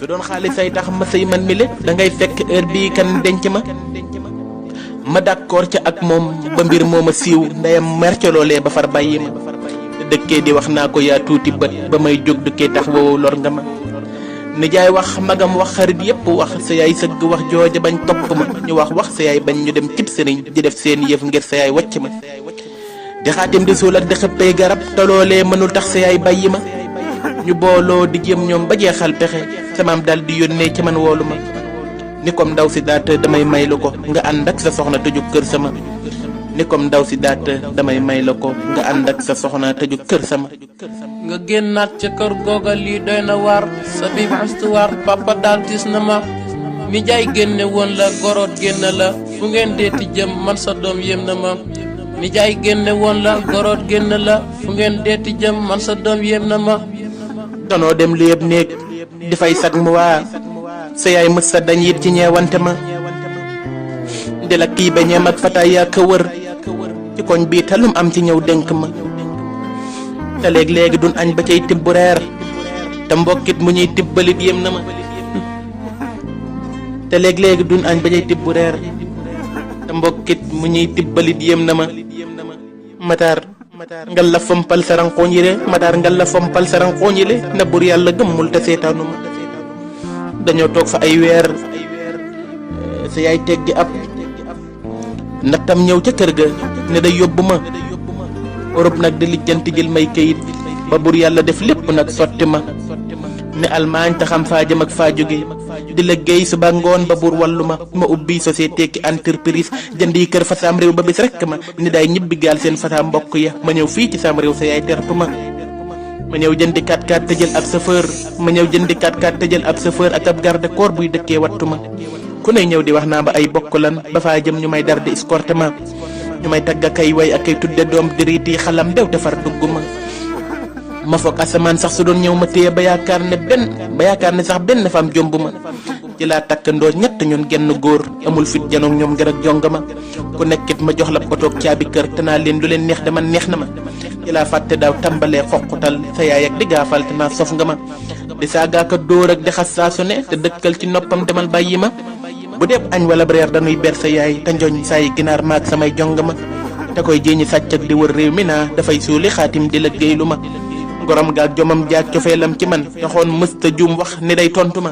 su doon xaalis ay tax ma sëy man mi le da ngay fekk heure bii kan denc ma d'accord ca ak moom ba mbir mooma siiw ndeyam mer ca loolee ba far bàyyi ma dëkkee di wax naa ko yaa tuuti bët ba may jóg dëkkee tax woowu lor nga ma nijaay wax magam wax xarit yépp wax sa yaay sëgg wax jooja bañ topp ma ñu wax sa yaay bañ ñu dem cib sëriñ di def seen yëf ngir sa yaay wàcc ma di xaatim di suul ak di xëppee garab te loolee mënul tax sa yaay bàyyi ma ñu booloo di jéem ñoom ba jeexal pexe samaam dal di yónnee ci man woolu ma ni comme ndaw si daat damay may la ko nga ànd ak sa soxna tëju kër sama ni comme ndaw si daat damay may la ko nga ànd ak sa soxna tëju kër sama nga génnaat ca kër googa lii doy na waar sa biib histoire papa daal tis na ma mi jaay génne woon la goroot génne la fu ngeen deeti jëm man sa doom yéem na ma mi jaay génne woon la goroot génne la fu ngeen deeti jëm man sa doom yéem na ma danoo dem lu yëpp néeg di fay sag mu waa sa yaay mës sa dañ it ci ñeewante ma di la kii beñeem ak fataay yaa ka wër ci koñ bii talum am ci ñëw dénk ma te léegi duñ añ ba cay tibb reer te mbokkit mu ñuy tibbalit yéem na ma te léegi duñ añ ba cay tibb reer te mbokkit mu ñuy tibbalit yéem na ma Matar ngal la fompal saranqooñ yile Matar ngal la fompal saranqooñ yile na bur yàlla gëmmul te seetaanu ma dañoo toog fa ay weer sa yaay teggi ab nattam ñëw ca kër ga ne day yóbbu ma Europe nag di lijjanti jël may kayit ba bur yàlla def lépp nag sotti ma ne Allemagne te xam faa jëm ak faa jóge di liggéey suba ngoon ba bur wallu ma ubbi société ki entreprise jëndi kër fa saam réew ba bis rekk ma ni day ñibbi gaal seen fa saam mbokk ya ma ñëw fii ci saam réew sa yaay tertu ma ñëw jëndi 4x4 te jël ab chauffeur ma ñëw jëndi 4x4 te jël ab chauffeur ak ab garde corps buy dëkkee wattu ma ku ne ñëw di wax naa ba ay bokk lan ba faa jëm ñu may dar di escorté ma ñu may tagga kay way ak kay tudde doom diriiti xalam dew te far dugg ma foog asamaan sax su doon ñëw ma téye ba yaakaar ne sax benn fam jomb ma ci laa takkandoo ñett ñun genn góor amul fit janoog ñoom ngir ak jonga ma ku nekkit ma jox la otoog caabi kër te naa leen lu leen neex dama neex na ma ci laa fàtte daaw tàmbalee xoqutal sa yaay ak di gaafal te naa sof nga ma di saagaaka dóor ak di xas saa su ne te dëkkal ci noppam demal bàyyi ma bu dee añ wala reer dañuy ber sa yaay te njoñ saa yi ginaar maag samay jonga ma te koy jéñi sàcc ak di wër réew mi naa dafay suuli xaatim di liggéey lu ma ngoram gaag jomam jaag cofeelam ci man taxoon mësta juum wax ni day tontu ma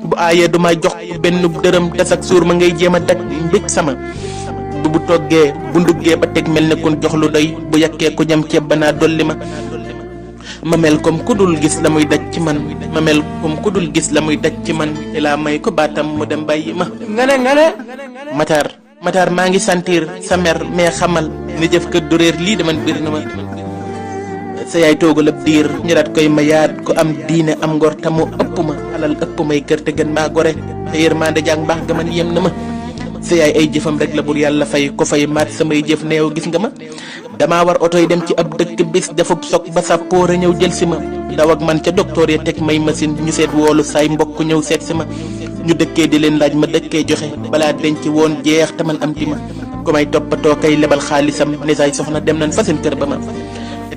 bu aayee du may jox benn dërëm te sak suur ma ngay jéem a dak mbég sama bu toggee bu nduggee ba teg mel ne kun jox lu doy bu yàkkee ku ñam ceeb ba naa dolli ma mel comme ku dul gis la muy daj ci man ma mel comme ku dul gis la muy daj ci man te laa may ko baatam mu dem bàyyi ma nga ne Matar maa ngi sentir sa mer mais xamal ni jëf kër du réer lii deman bir na ma sa yaay toogal ab diir ñu daat koy mayaat ko am diine am ngor tamu ëpp ma alal ëpp may kër te gën maa gore te yërmande jàng baax ga man yem na ma sa yaay ay jëfam rek la bur yàlla fay ko fay maat samay jëf neew gis nga ma damaa war oto yi dem ci ab dëkk bis defub sok ba sa poora ñëw jël si ma daw ak man ca docteur ya teg may machine ñu seet woolu saay mbokk ñëw seet si ma ñu dëkkee di leen laaj ma dëkkee joxe balaa denc woon jeex te man am ti ma ku may toppatoo kay lebal xaalisam ne saay soxna dem nañ fa seen kër ba ma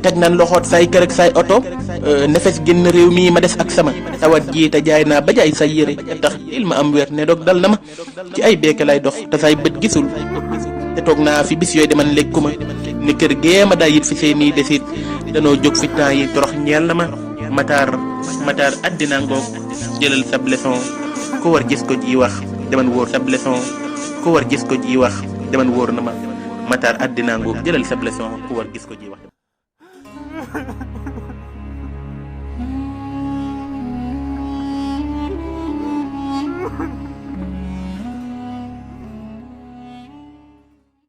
teg nañ loxoot saay kër ak saay oto nefes génn réew mii ma des ak sama tawat jii te jaay naa ba jaay say yére tax il ma am wér ne doog dal na ma ci ay beeke lay dox te say bët gisul te toog naa fi bis yooyu deman lekkuma ni kër gee ma daa yit fi seen nii desit danoo jóg fi temps yi torox ñeel na ma Matar addina ngoog jëlal sab leçon ku war gis ko ji wax deman wóor sab leçon ku war gis ko ji wax deman wóor na ma Matar addina ngoog jëlal sab leçon ku war gis ko ji wax